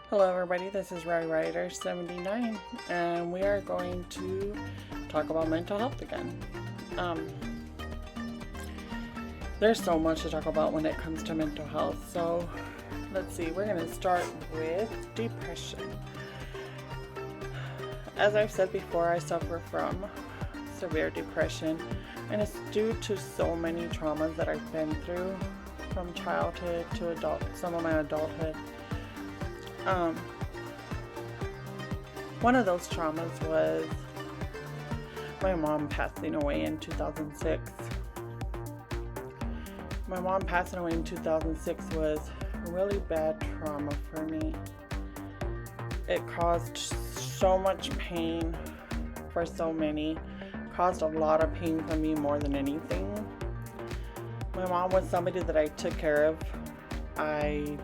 Hello everybody, this is RyRider79 and we are going to talk about mental health again. There's so much to talk about when it comes to mental health, so let's see, we're going to start with depression. As I've said before, I suffer from severe depression, and it's due to so many traumas that I've been through from childhood to some of my adulthood. One of those traumas was my mom passing away in 2006. My mom passing away in 2006 was a really bad trauma for me. It caused so much pain for so many, caused a lot of pain for me more than anything. My mom was somebody that I took care of. I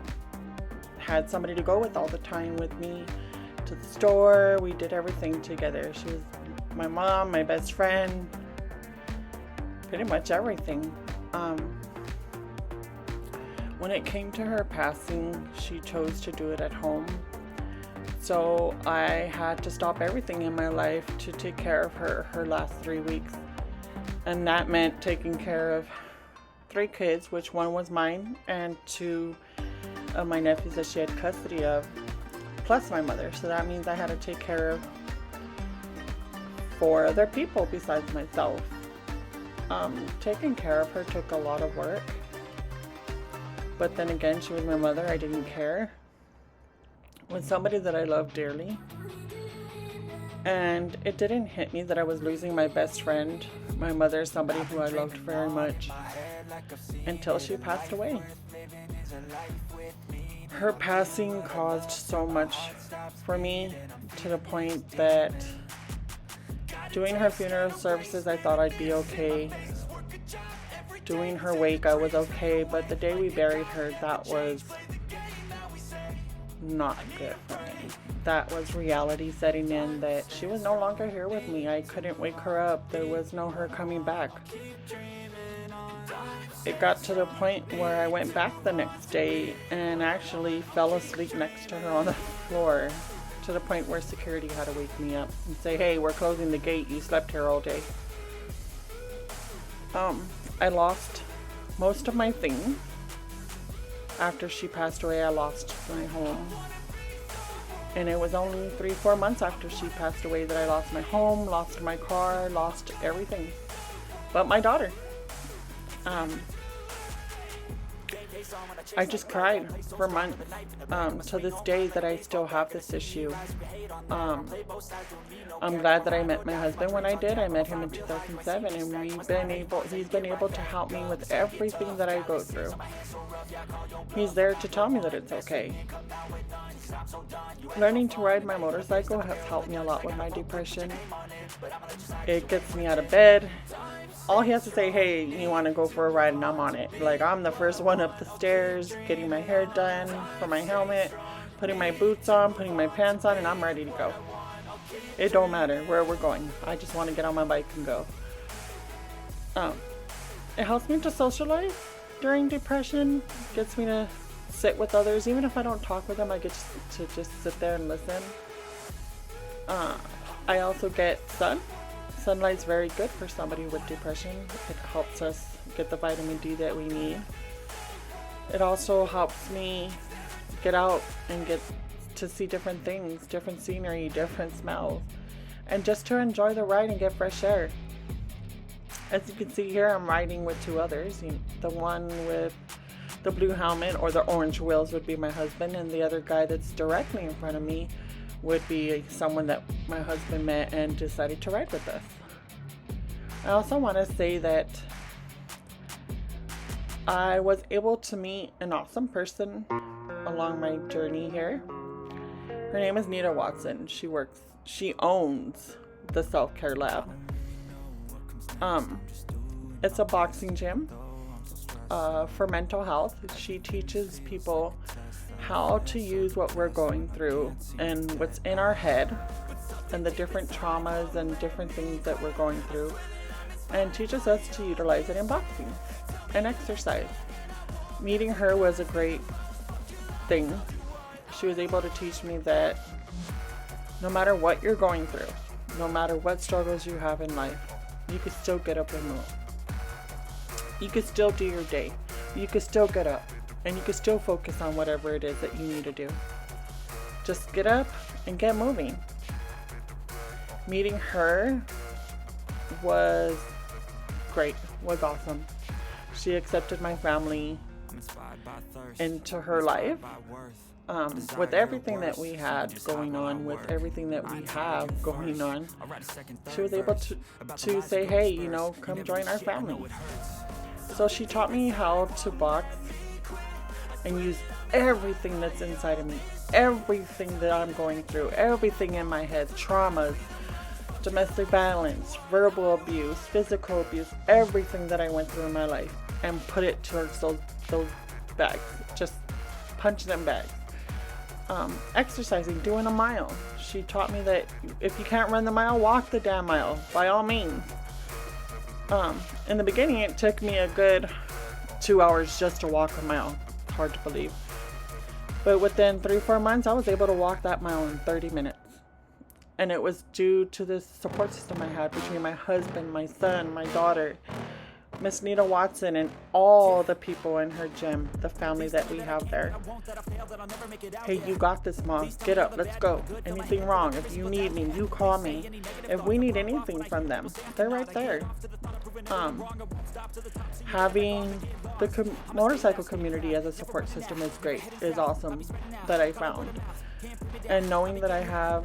had somebody to go with all the time with me to the store. We did everything together. She was my mom, my best friend, pretty much everything. When it came to her passing, she chose to do it at home. So I had to stop everything in my life to take care of her last 3 weeks. And that meant taking care of 3 kids, which one was mine, and 2 of my nephews that she had custody of, plus my mother. So that means I had to take care of 4 other people besides myself. Taking care of her took a lot of work, but then again, she was my mother. I didn't care. It was somebody that I loved dearly, and it didn't hit me that I was losing my best friend, my mother, somebody who I loved very much, until she passed away. Her passing caused so much for me, to the point that doing her funeral services, I thought I'd be okay. Doing her wake, I was okay, but the day we buried her, that was not good for me. That was reality setting in, that she was no longer here with me. I couldn't wake her up. There was no her coming back. It got to the point where I went back the next day and actually fell asleep next to her on the floor, to the point where security had to wake me up and say, "Hey, we're closing the gate. You slept here all day." I lost most of my things. After she passed away, I lost my home. And it was only 3-4 months after she passed away that I lost my home, lost my car, lost everything. But my daughter. I just cried for months, to this day, that I still have this issue. I'm glad that I met my husband when I did. I met him in 2007, and he's been able to help me with everything that I go through. He's there to tell me that it's okay. Learning to ride my motorcycle has helped me a lot with my depression. It gets me out of bed. All he has to say, "Hey, you want to go for a ride?" and I'm on it. Like, I'm the first one up the stairs, getting my hair done for my helmet, putting my boots on, putting my pants on, and I'm ready to go. It don't matter where we're going. I just want to get on my bike and go. It helps me to socialize during depression. Gets me to sit with others. Even if I don't talk with them, I get to just sit there and listen. I also get sun. Sunlight's very good for somebody with depression. It helps us get the vitamin D that we need. It also helps me get out and get to see different things, different scenery, different smells, and just to enjoy the ride and get fresh air. As you can see here, I'm riding with 2 others. The one with the blue helmet or the orange wheels would be my husband, and the other guy that's directly in front of me would be someone that my husband met and decided to ride with us. I also want to say that I was able to meet an awesome person along my journey here. Her name is Nita Watson. She owns the Self-Care Lab. It's a boxing gym for mental health. She teaches people how to use what we're going through and what's in our head and the different traumas and different things that we're going through, and teaches us to utilize it in boxing and exercise. Meeting her was a great thing. She was able to teach me that no matter what you're going through, no matter what struggles you have in life, you can still get up and move. You can still do your day. You can still get up, and you can still focus on whatever it is that you need to do. Just get up and get moving. Meeting her was great, was awesome. She accepted my family into her life. With everything that we had going on, with everything that we have going on, she was able to say, hey, you know, come join our family. So she taught me how to box and use everything that's inside of me, everything that I'm going through, everything in my head, traumas, domestic violence, verbal abuse, physical abuse, everything that I went through in my life, and put it towards those bags. Just punch them bags. Exercising, doing a mile. She taught me that if you can't run the mile, walk the damn mile, by all means. In the beginning, it took me a good 2 hours just to walk a mile. Hard to believe. But within 3-4 months, I was able to walk that mile in 30 minutes. And it was due to the support system I had between my husband, my son, my daughter, Miss Nita Watson, and all the people in her gym, the family that we have there. Hey, you got this, Mom. Get up. Let's go. Anything wrong? If you need me, you call me. If we need anything from them, they're right there. Having the motorcycle community as a support system is great, is awesome, that I found. And knowing that I have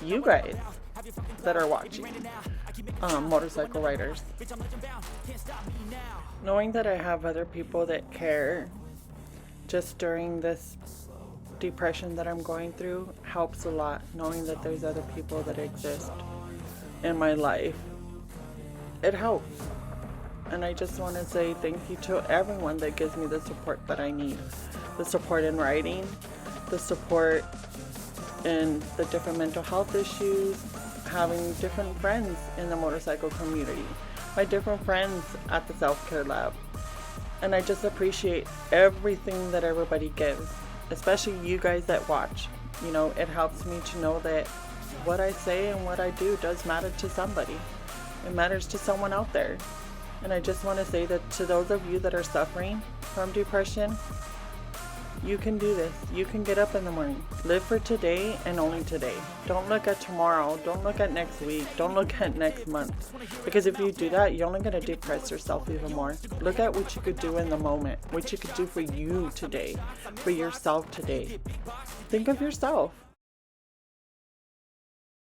you guys that are watching, motorcycle riders. Knowing that I have other people that care just during this depression that I'm going through helps a lot. Knowing that there's other people that exist in my life, it helps. And I just want to say thank you to everyone that gives me the support that I need. The support in writing, the support in the different mental health issues, having different friends in the motorcycle community, my different friends at the self-care lab. And I just appreciate everything that everybody gives, especially you guys that watch. You know, it helps me to know that what I say and what I do does matter to somebody. It matters to someone out there. And I just want to say that to those of you that are suffering from depression, you can do this. You can get up in the morning. Live for today and only today. Don't look at tomorrow. Don't look at next week. Don't look at next month. Because if you do that, you're only going to depress yourself even more. Look at what you could do in the moment. What you could do for you today. For yourself today. Think of yourself.